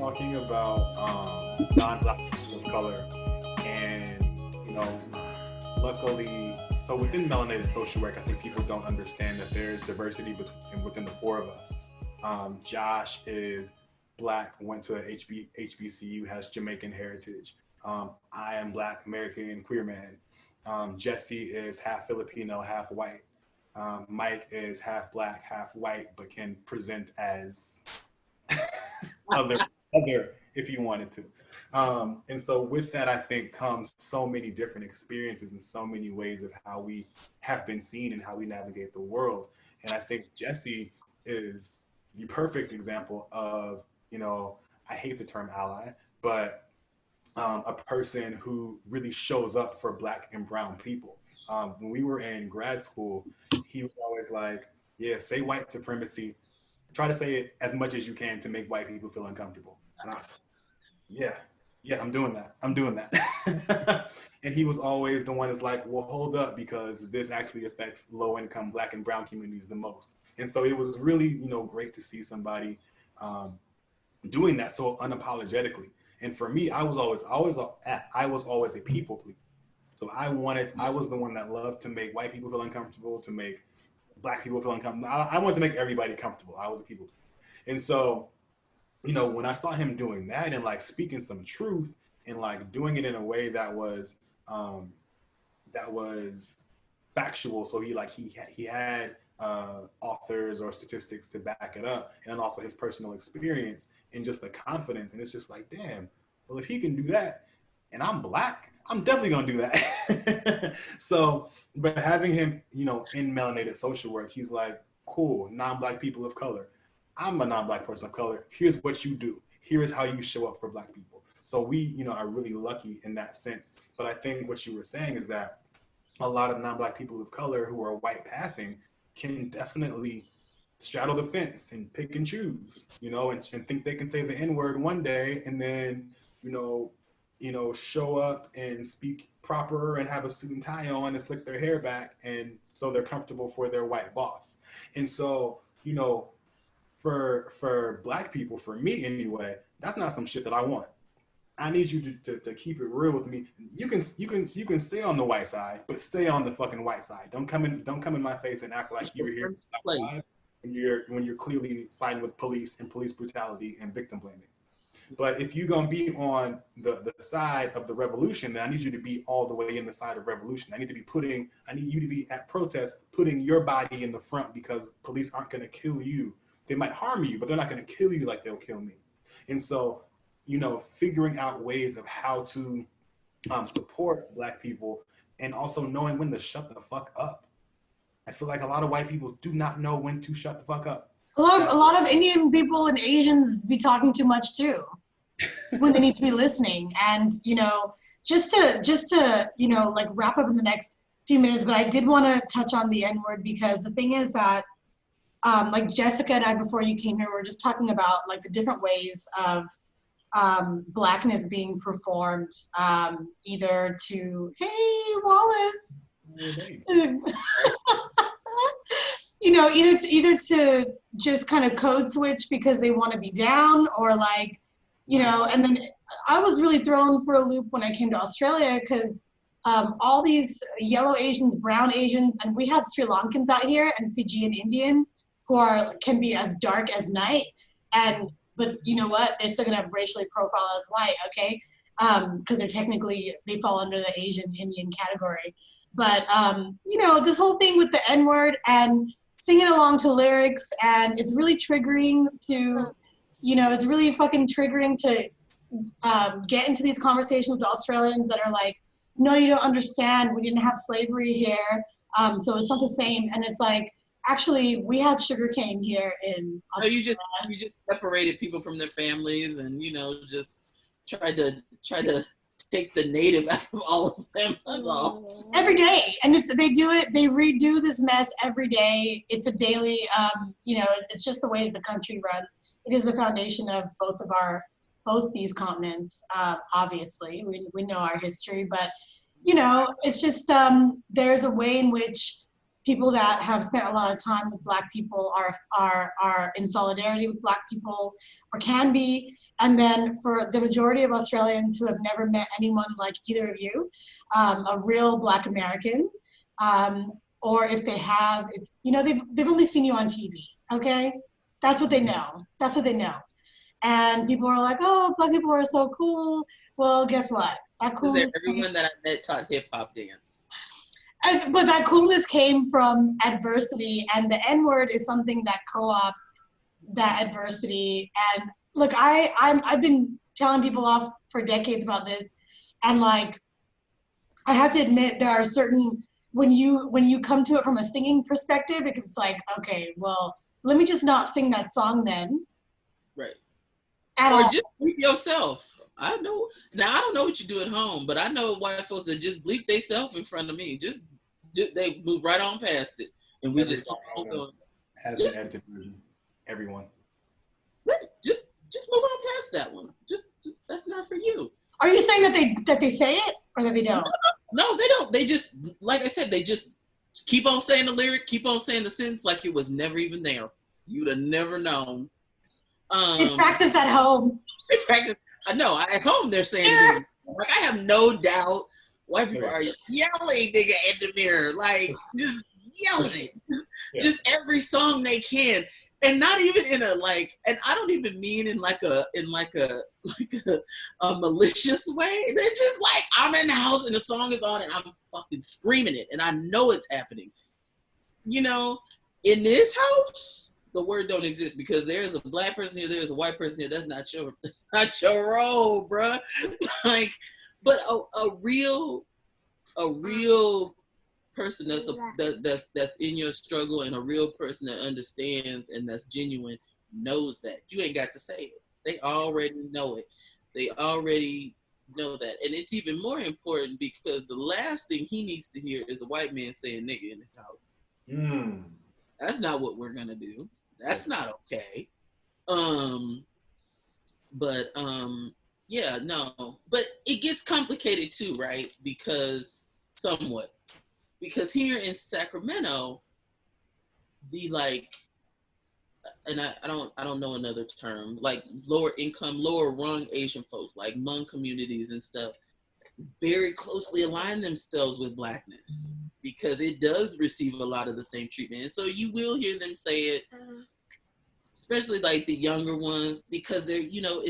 talking about non-Black people of color, and luckily, so within melanated social work, I think people don't understand that there's diversity within the four of us. Josh is Black, went to a HBCU, has Jamaican heritage. I am Black, American, queer man. Jesse is half Filipino, half white. Mike is half Black, half white, but can present as other if you wanted to. And so with that, I think comes so many different experiences and so many ways of how we have been seen and how we navigate the world. And I think Jesse is the perfect example of, I hate the term ally, but a person who really shows up for Black and brown people. When we were in grad school, he was always like, yeah, say white supremacy. Try to say it as much as you can to make white people feel uncomfortable. And I was, yeah, I'm doing that. And he was always the one that's like, well, hold up, because this actually affects low income Black and brown communities the most. And so it was really, great to see somebody doing that so unapologetically. And for me, I was always a people pleaser. So I was the one that loved to make white people feel uncomfortable, to make Black people feel uncomfortable. I wanted to make everybody comfortable. I was a people pleaser. And so, when I saw him doing that and like speaking some truth and like doing it in a way that was factual. So he had authors or statistics to back it up, and also his personal experience and just the confidence. And it's just like, damn, well, if he can do that and I'm Black, I'm definitely gonna do that. So, but having him, in melanated social work, he's like, cool, non-Black people of color. I'm a non-Black person of color. Here's what you do. Here is how you show up for Black people. So we, are really lucky in that sense. But I think what you were saying is that a lot of non-Black people of color who are white passing can definitely straddle the fence and pick and choose, and think they can say the N-word one day and then, show up and speak proper and have a suit and tie on and slick their hair back, and so they're comfortable for their white boss. And so, for Black people, for me anyway, that's not some shit that I want. I need you to keep it real with me. You can stay on the white side, but stay on the fucking white side. Don't come in my face and act like you're here when you're clearly siding with police and police brutality and victim blaming. But if you're gonna be on the side of the revolution, then I need you to be all the way in the side of revolution. I need you to be at protests, putting your body in the front, because police aren't gonna kill you. They might harm you, but they're not gonna kill you like they'll kill me. And so, figuring out ways of how to support Black people, and also knowing when to shut the fuck up. I feel like a lot of white people do not know when to shut the fuck up. A lot of Indian people and Asians be talking too much too, when they need to be listening. And just to like wrap up in the next few minutes, but I did want to touch on the N-word, because the thing is that like Jessica and I, before you came here, we were just talking about like the different ways of Blackness being performed, either to, hey Wallace, either to just kind of code switch because they want to be down, or like, and then I was really thrown for a loop when I came to Australia, because all these yellow Asians, brown Asians, and we have Sri Lankans out here and Fijian Indians who can be as dark as night, but you know what? They're still gonna have racially profile as white, okay? Because they fall under the Asian Indian category. But this whole thing with the N-word and singing along to lyrics, and it's really triggering to, it's really fucking triggering to get into these conversations with Australians that are like, no, you don't understand. We didn't have slavery here, so it's not the same. And it's like, actually, we had sugarcane here in Australia. So you just separated people from their families, and just tried to take the native out of all of them. That's all. Every day, and they redo this mess every day. It's a daily, it's just the way the country runs. It is the foundation of both these continents. Obviously, we know our history, but it's just there's a way in which people that have spent a lot of time with Black people are in solidarity with Black people, or can be. And then for the majority of Australians who have never met anyone like either of you, a real Black American, or if they have, it's, you know, they've only seen you on TV, okay? That's what they know. That's what they know. And people are like, oh, Black people are so cool. Well, guess what? That coolness Everyone that I met taught hip hop dance. but that coolness came from adversity, and the N-word is something that co-opts that adversity. And look, I've been telling people off for decades about this, and like, I have to admit there are certain, when you come to it from a singing perspective, it's like, okay, well, let me just not sing that song then. Right. At or all. just bleep yourself. I know. Now, I don't know what you do at home, but I know white folks that just bleep themselves in front of me. Just they move right on past it. And we just keep on going. Has the edited version. Everyone. Just move on past that one. Just that's not for you. Are you saying that they say it or that they don't? No, they don't. They just, like I said, they just keep on saying the lyric, keep on saying the sentence like it was never even there. You'd have never known. They practice at home. They practice. I know. At home they're saying it. Like, I have no doubt white people are yelling, nigga, in the mirror, like just yelling, just every song they can, and not even in a like. And I don't even mean in a malicious way. They're just like, I'm in the house and the song is on and I'm fucking screaming it, and I know it's happening. You know, in this house, the word don't exist because there's a Black person here, there's a white person here. That's not your role, bruh. Like, but a real person that's in your struggle, and a real person that understands and that's genuine knows that. You ain't got to say it. They already know it. They already know that. And it's even more important because the last thing he needs to hear is a white man saying nigga in his house. That's not what we're gonna do. That's not okay. Yeah, no. But it gets complicated too, right? Because here in Sacramento, the like, and I don't know another term, like lower income, lower rung Asian folks, like Hmong communities and stuff, very closely align themselves with Blackness because it does receive a lot of the same treatment. And so you will hear them say it, especially like the younger ones, because they're, you know,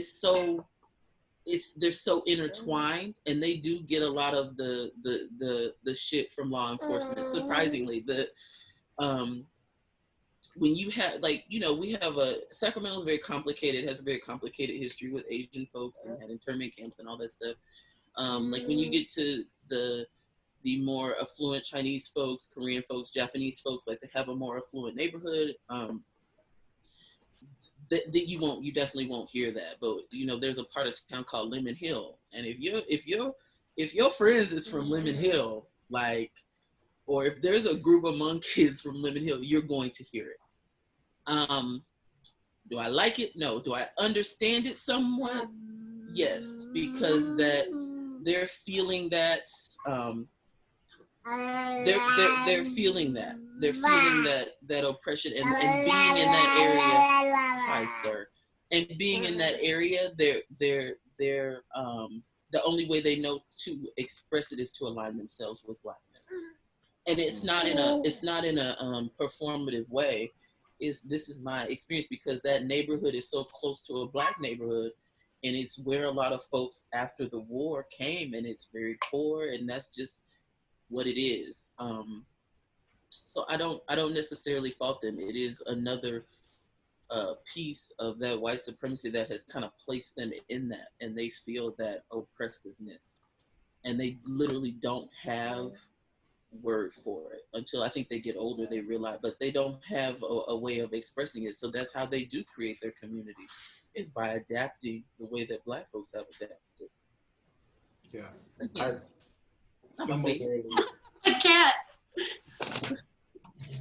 they're so intertwined, and they do get a lot of the shit from law enforcement. Surprisingly, when you have, like, you know, Sacramento's very complicated, has a very complicated history with Asian folks and had internment camps and all that stuff. Like when you get to the more affluent Chinese folks, Korean folks, Japanese folks, like they have a more affluent neighborhood. That you definitely won't hear that. But you know, there's a part of town called Lemon Hill, and if your friends is from Lemon Hill, like, or if there's a group of Hmong kids from Lemon Hill, you're going to hear it. Do I like it? No. Do I understand it somewhat? Yes, because they're feeling that. They're feeling that. They're feeling that oppression, and being in that area. Hi, sir. And being in that area, they're the only way they know to express it is to align themselves with Blackness. And it's not in a performative way. This is my experience, because that neighborhood is so close to a Black neighborhood, and it's where a lot of folks after the war came, and it's very poor, and that's just what it is. So I don't necessarily fault them. It is another piece of that white supremacy that has kind of placed them in that, and they feel that oppressiveness, and they literally don't have word for it until I think they get older. They realize, but they don't have a way of expressing it. So that's how they do create their community, is by adapting the way that Black folks have adapted. Yeah. Similarly, I can't.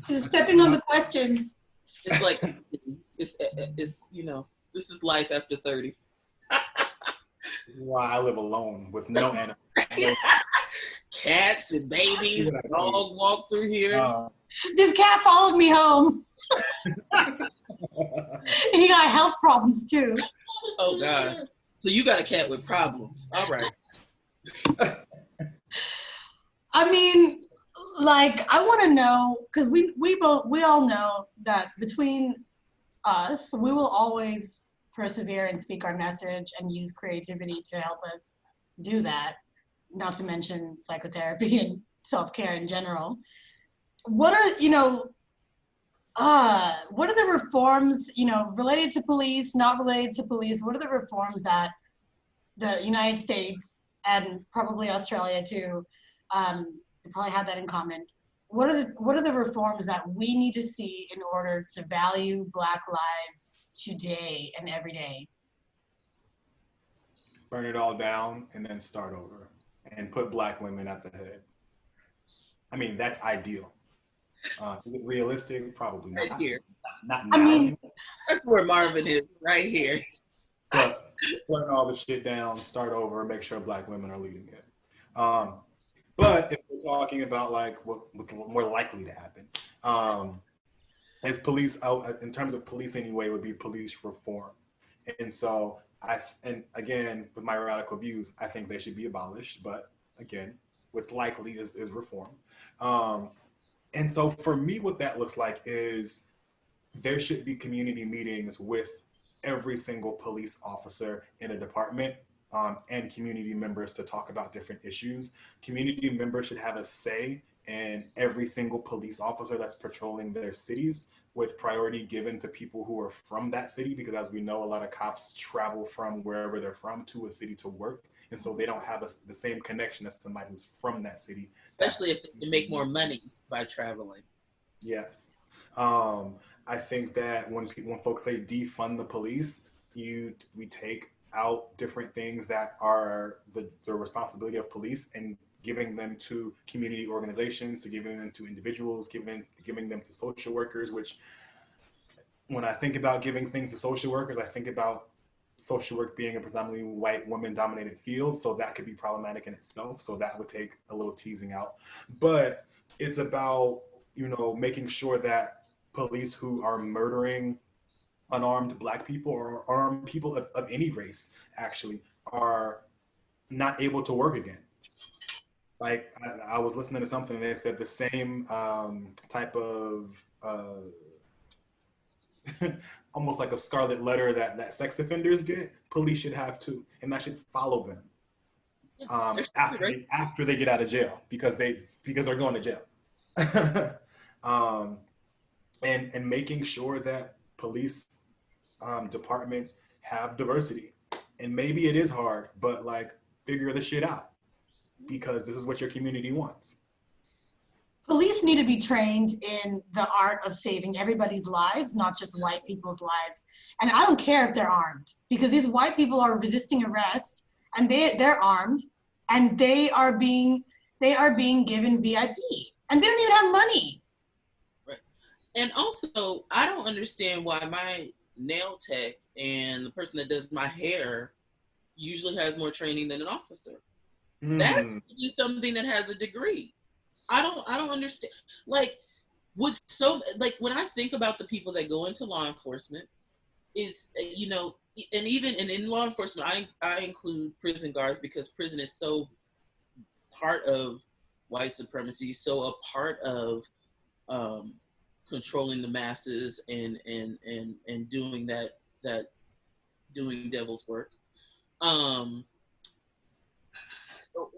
You're stepping on the questions. It's like it's you know, this is life after 30. This is why I live alone with no animals. Cats and babies, dogs walk through here. This cat followed me home. He got health problems too. Oh God. So you got a cat with problems. All right. I mean, like, I want to know, because we all know that between us, we will always persevere and speak our message and use creativity to help us do that. Not to mention psychotherapy and self-care in general. What are the reforms, related to police, not related to police? What are the reforms that the United States and probably Australia too, they probably have that in common. What are the reforms that we need to see in order to value Black lives today and every day? Burn it all down and then start over and put Black women at the head. I mean, that's ideal. Is it realistic? Probably not. Right here. Not now. I mean, that's where Marvin is, right here. But burn all the shit down, start over, make sure Black women are leading it. But if we're talking about like what's more likely to happen, as police, in terms of police anyway, would be police reform. And so and again, with my radical views, I think they should be abolished. But again, what's likely is reform. And so for me, what that looks like is there should be community meetings with every single police officer in a department, and community members to talk about different issues. Community members should have a say in every single police officer that's patrolling their cities, with priority given to people who are from that city, because as we know, a lot of cops travel from wherever they're from to a city to work. And so they don't have the same connection as somebody who's from that city. Especially if they make more money by traveling. Yes. I think that when folks say defund the police, we take out different things that are the responsibility of police and giving them to community organizations, to giving them to individuals, giving them to social workers, which when I think about giving things to social workers, I think about social work being a predominantly white woman dominated field. So that could be problematic in itself. So that would take a little teasing out. But it's about, making sure that police who are murdering unarmed Black people or armed people of any race actually are not able to work again. Like I was listening to something and they said the same type of almost like a scarlet letter that sex offenders get, police should have too, and that should follow them after they get out of jail because they're going to jail. And making sure that police departments have diversity. And maybe it is hard, but like figure the shit out because this is what your community wants. Police need to be trained in the art of saving everybody's lives, not just white people's lives. And I don't care if they're armed, because these white people are resisting arrest and they're armed and they are being given VIP and they don't even have money. Right. And also, I don't understand why my nail tech and the person that does my hair usually has more training than an officer. That is something that has a degree. I don't understand. Like, when I think about the people that go into law enforcement, is and even in law enforcement, I include prison guards because prison is so part of white supremacy, so a part of controlling the masses and doing doing devil's work.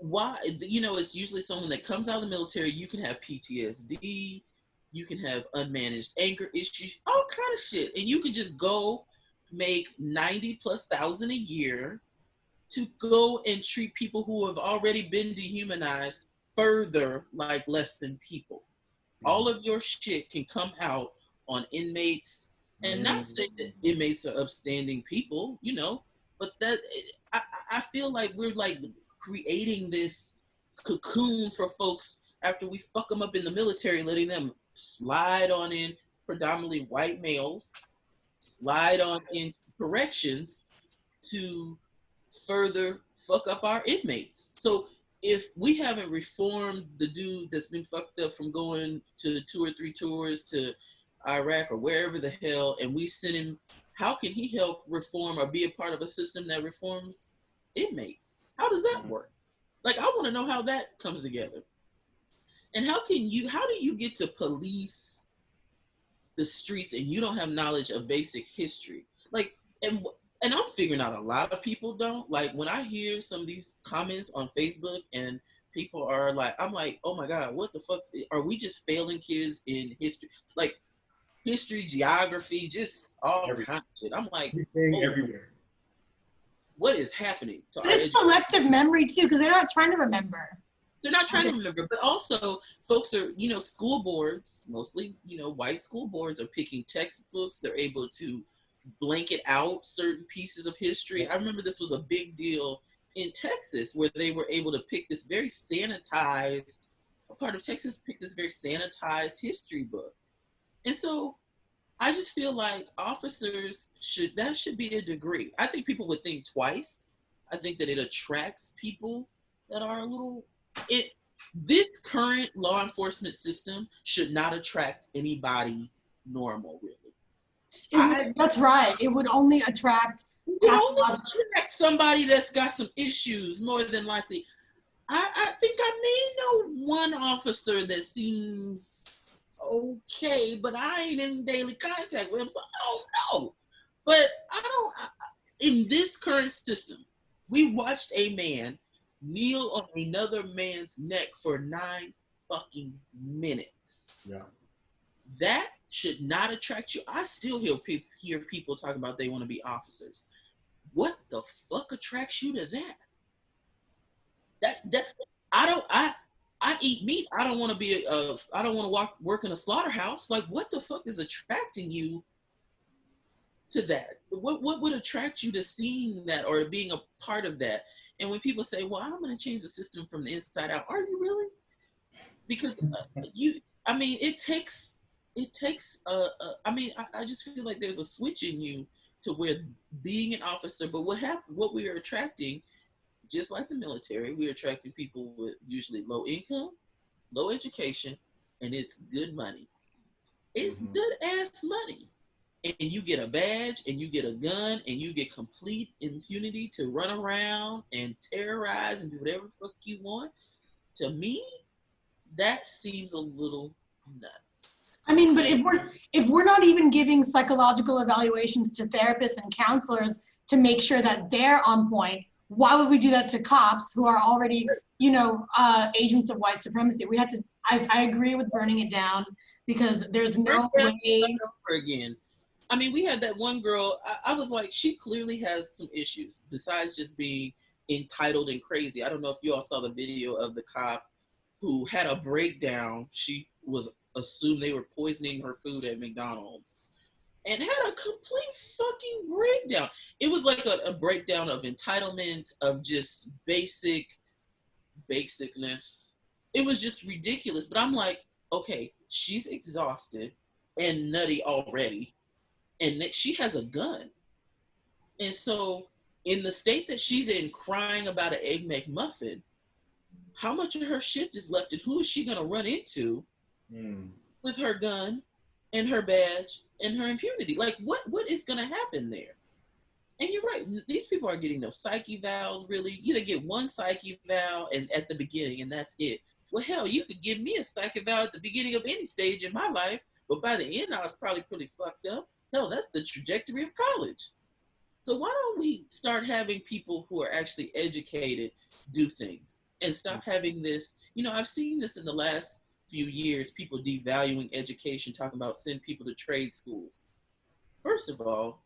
Why, it's usually someone that comes out of the military. You can have PTSD, you can have unmanaged anger issues, all kind of shit, and you can just go make $90,000+ a year to go and treat people who have already been dehumanized further like less than people. All of your shit can come out on inmates, and not say that inmates are upstanding people, but that I feel like we're like creating this cocoon for folks after we fuck them up in the military, letting them slide on in predominantly white males, slide on into corrections to further fuck up our inmates. So if we haven't reformed the dude that's been fucked up from going to 2 or 3 tours to Iraq or wherever the hell, and we send him, how can he help reform or be a part of a system that reforms inmates? How does that work? Like, I want to know how that comes together. And how do you get to police the streets and you don't have knowledge of basic history? Like, and I'm figuring out a lot of people don't. Like, when I hear some of these comments on Facebook and people are like, I'm like, oh my God, what the fuck? Are we just failing kids in history? Like, history, geography, just all kinds of shit. I'm like, everywhere. What is happening to our education? Collective memory too, because they're not trying to remember. They're not trying to remember, but also folks are, school boards, mostly, white school boards are picking textbooks. They're able to blanket out certain pieces of history. I remember this was a big deal in Texas where they were able to pick this very sanitized, a part of Texas picked this very sanitized history book. And so I just feel like officers should be a degree. I think people would think twice. I think that it attracts people that are a little, this current law enforcement system should not attract anybody normal, really. That's right. It would only attract somebody that's got some issues, more than likely. I think I may know one officer that seems okay, but I ain't in daily contact with him, so I don't know. But in this current system, we watched a man kneel on another man's neck for 9 fucking minutes. Yeah. That should not attract you. I still hear people talking about they want to be officers. What the fuck attracts you to that? I eat meat. I don't want to work in a slaughterhouse. Like, what the fuck is attracting you to that? What would attract you to seeing that or being a part of that? And when people say, well, I'm going to change the system from the inside out, are you really? Because I just feel like there's a switch in you to where being an officer, but what we are attracting, just like the military, we're attracting people with usually low income, low education, and it's good money. It's good ass money. And you get a badge and you get a gun and you get complete impunity to run around and terrorize and do whatever the fuck you want. To me, that seems a little nuts. I mean, but if we're not even giving psychological evaluations to therapists and counselors to make sure that they're on point, why would we do that to cops who are already, agents of white supremacy? We have to. I agree with burning it down because there's no way. Again, I mean, we had that one girl. I was like, she clearly has some issues besides just being entitled and crazy. I don't know if you all saw the video of the cop who had a breakdown. She was assumed they were poisoning her food at McDonald's and had a complete fucking breakdown. It was like a breakdown of entitlement, of just basicness. It was just ridiculous. But I'm like, okay, she's exhausted and nutty already, and that she has a gun. And so in the state that she's in, crying about an Egg McMuffin, how much of her shift is left and who is she going to run into with her gun and her badge and her impunity? Like, what is going to happen there? And you're right, these people are getting no psych evals, really. You either get one psych eval and at the beginning, and that's it. Well, hell, you could give me a psych eval at the beginning of any stage in my life, but by the end, I was probably pretty fucked up. Hell, that's the trajectory of college. So why don't we start having people who are actually educated do things and stop having this, I've seen this in the last few years, people devaluing education, talking about send people to trade schools. First of all,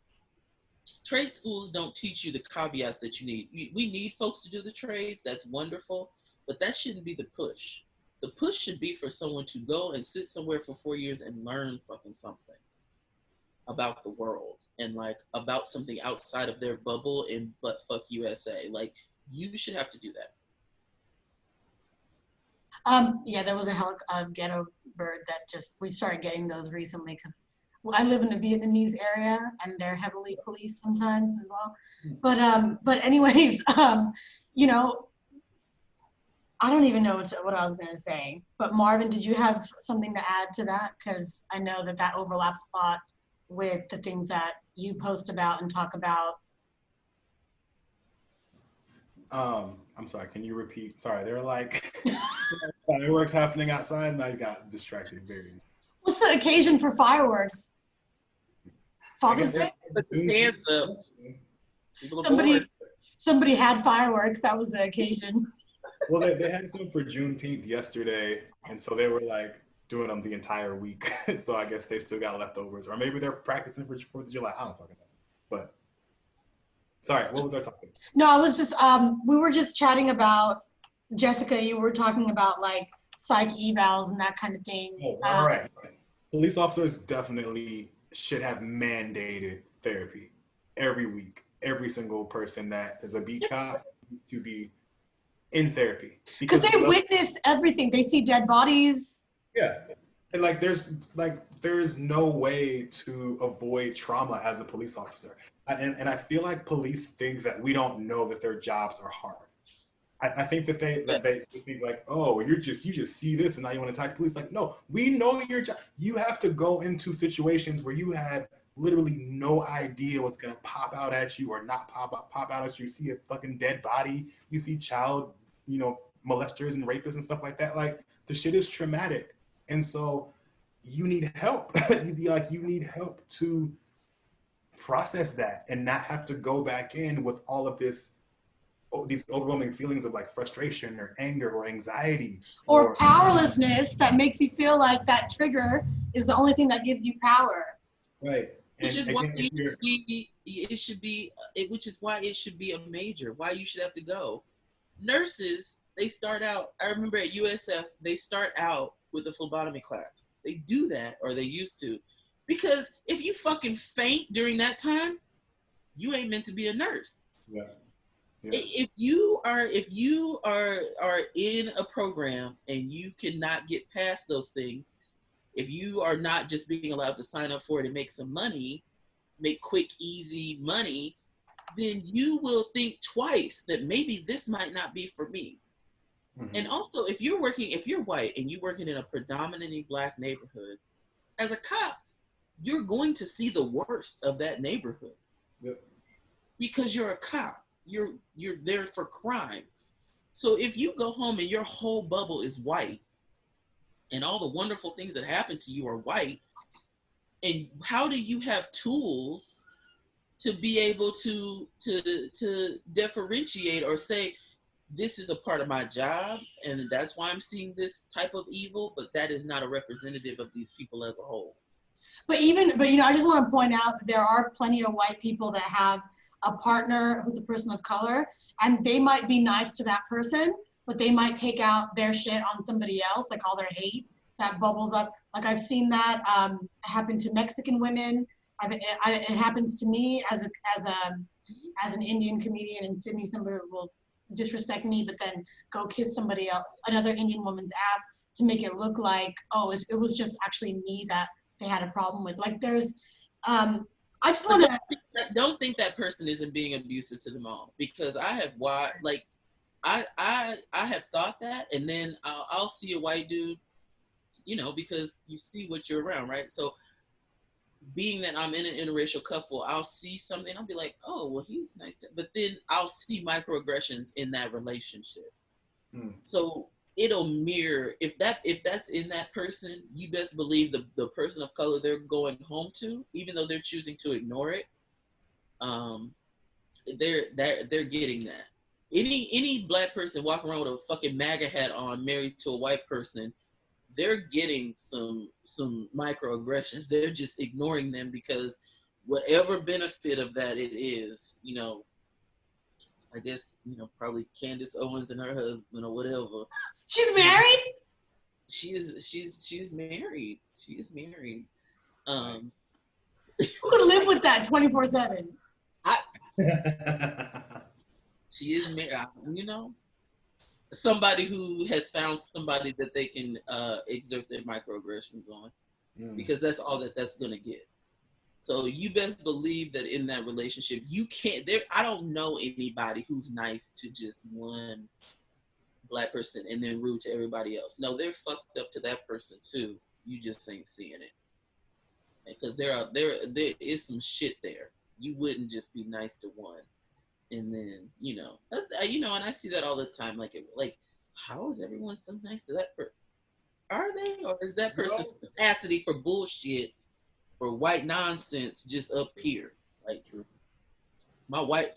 trade schools don't teach you the caveats that you need. We need folks to do the trades. That's wonderful, but that shouldn't be the push. The push should be for someone to go and sit somewhere for 4 years and learn fucking something about the world and like about something outside of their bubble and butt fuck USA. Like, you should have to do that. There was a ghetto bird that we started getting those recently because I live in a Vietnamese area and they're heavily policed sometimes as well. But anyways, I don't even know what I was going to say. But Marvin, did you have something to add to that? Because I know that overlaps a lot with the things that you post about and talk about. I'm sorry, can you repeat? Sorry, there were like fireworks happening outside and I got distracted very. What's the occasion for fireworks? Father's Day? Put the stands up. Somebody had fireworks. That was the occasion. Well, they had some for Juneteenth yesterday, and so they were like doing them the entire week. So I guess they still got leftovers, or maybe they're practicing for 4th of July. I don't fucking know. But sorry, what was our topic? No, I was just we were just chatting about, Jessica, you were talking about like psych evals and that kind of thing. Oh, all right. Police officers definitely should have mandated therapy every week. Every single person that is a beat cop to be in therapy. Because they witness everything. They see dead bodies. Yeah. And like there's no way to avoid trauma as a police officer. And I feel like police think that we don't know that their jobs are hard. I think that they think like, oh, you just see this and now you want to attack police. Like, no, we know your job. You have to go into situations where you have literally no idea what's gonna pop out at you or not pop out at you. You see a fucking dead body. You see child, molesters and rapists and stuff like that. Like, the shit is traumatic, and so you need help. You need help to process that and not have to go back in with all of these overwhelming feelings of like frustration or anger or anxiety or powerlessness that makes you feel like that trigger is the only thing that gives you power. Right. Which is why it should be a major. Why you should have to go. Nurses, they start out. I remember at USF, they start out with the phlebotomy class. They do that, or they used to, because if you fucking faint during that time, you ain't meant to be a nurse. Yeah. If you are in a program and you cannot get past those things, if you are not just being allowed to sign up for it and make some money, make quick, easy money, then you will think twice that maybe this might not be for me. Mm-hmm. And also, if you're white and you're working in a predominantly Black neighborhood, as a cop, you're going to see the worst of that neighborhood. Yep. Because you're a cop. You're there for crime. So if you go home and your whole bubble is white, and all the wonderful things that happen to you are white, and how do you have tools to be able to differentiate or say, this is a part of my job, and that's why I'm seeing this type of evil, but that is not a representative of these people as a whole. But I just want to point out that there are plenty of white people that have a partner who's a person of color, and they might be nice to that person, but they might take out their shit on somebody else, like all their hate that bubbles up. Like, I've seen that happen to Mexican women. It happens to me as an Indian comedian in Sydney. Somebody will disrespect me, but then go kiss somebody else, another Indian woman's ass, to make it look like, oh, it was just actually me that they had a problem with. Like, there's, I just want to don't think that person isn't being abusive to them all, because I have I have thought that, and then I'll see a white dude, because you see what you're around, right? So being that I'm in an interracial couple, I'll see something, I'll be like, oh, well, he's nice but then I'll see microaggressions in that relationship. So it'll mirror, if that's in that person, you best believe the person of color they're going home to, even though they're choosing to ignore it, they're getting that. Any Black person walking around with a fucking MAGA hat on, married to a white person, they're getting some microaggressions. They're just ignoring them because whatever benefit of that it is, I guess, probably Candace Owens and her husband or whatever. She's married? She's married. She is married. Who could live with that 24/7? She is married, somebody who has found somebody that they can exert their microaggressions on, because that's all that's gonna get. So you best believe that in that relationship, you can't. I don't know anybody who's nice to just one Black person and then rude to everybody else. No, they're fucked up to that person too. You just ain't seeing it. Because there is some shit there. You wouldn't just be nice to one, and then that's and I see that all the time. Like how is everyone so nice to that person? Are they, or is that person's capacity for bullshit or white nonsense just up here? Like my white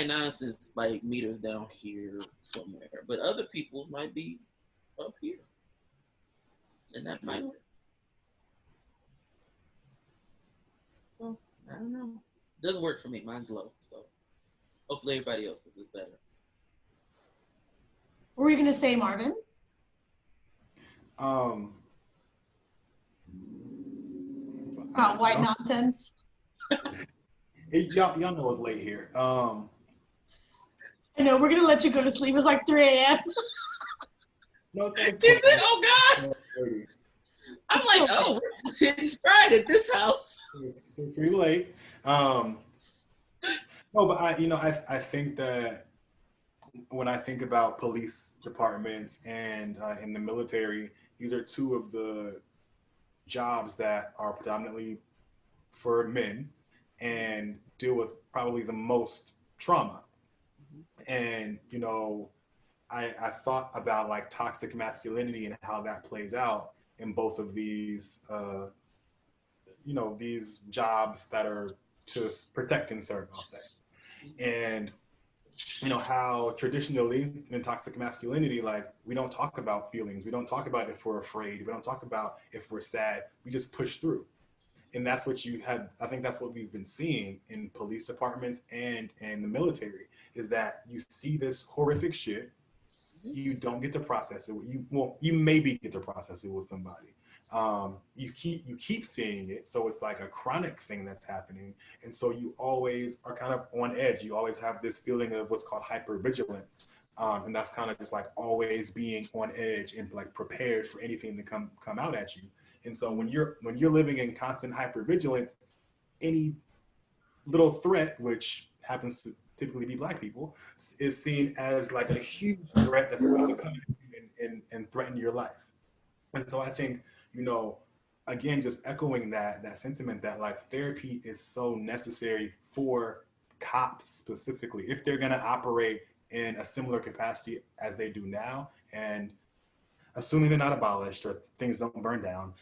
nonsense like meters down here somewhere, but other people's might be up here, and that might work. So I don't know. Doesn't work for me. Mine's low. So hopefully everybody else's is better. What were you gonna say, Marvin? About white nonsense. Y'all know it's late here. I know, we're gonna let you go to sleep. It's like 3 a.m. No, it's like Is it? Oh God! I'm like, oh, we're just hitting stride at this house. Still pretty late. No, but I think that when I think about police departments and in the military, these are two of the jobs that are predominantly for men and deal with probably the most trauma. And I thought about like toxic masculinity and how that plays out in both of these these jobs that are to protect and serve, I'll say. And how traditionally in toxic masculinity, like we don't talk about feelings, we don't talk about if we're afraid, we don't talk about if we're sad, we just push through. And that's what I think that's what we've been seeing in police departments and in the military, is that you see this horrific shit, you don't get to process it. You maybe get to process it with somebody. You keep seeing it, so it's like a chronic thing that's happening, and so you always are kind of on edge. You always have this feeling of what's called hypervigilance, and that's kind of just like always being on edge and like prepared for anything to come out at you. And so when you're living in constant hypervigilance, any little threat, which happens to typically be Black people, is seen as like a huge threat that's about to come and threaten your life. And so I think, again, just echoing that sentiment that like therapy is so necessary for cops specifically, if they're going to operate in a similar capacity as they do now, and assuming they're not abolished or things don't burn down,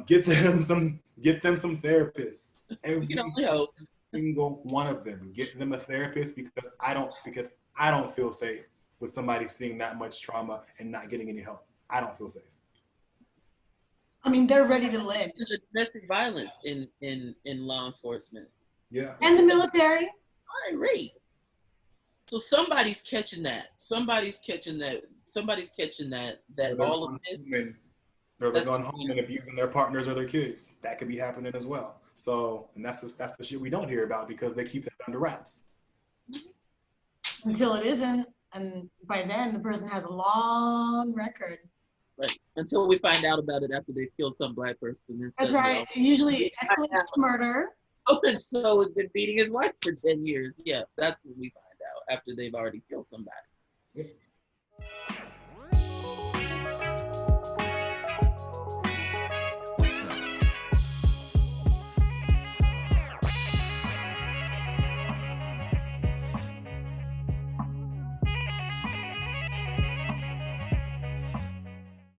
get them some therapists. You can only hope. Single one of them, get them a therapist, because I don't feel safe with somebody seeing that much trauma and not getting any help. I don't feel safe. I mean, they're ready to lynch. There's domestic violence in law enforcement. Yeah. And the military. All right. So somebody's catching that. Somebody's catching that all of this. Or they're going home and abusing their partners or their kids. That could be happening as well. So, and that's the shit we don't hear about because they keep that under wraps. Until it isn't, and by then the person has a long record. Right. Until we find out about it after they killed some Black person. That's right. Usually it escalates to murder. Oh, and so has been beating his wife for 10 years. Yeah, that's when we find out, after they've already killed somebody. Yep.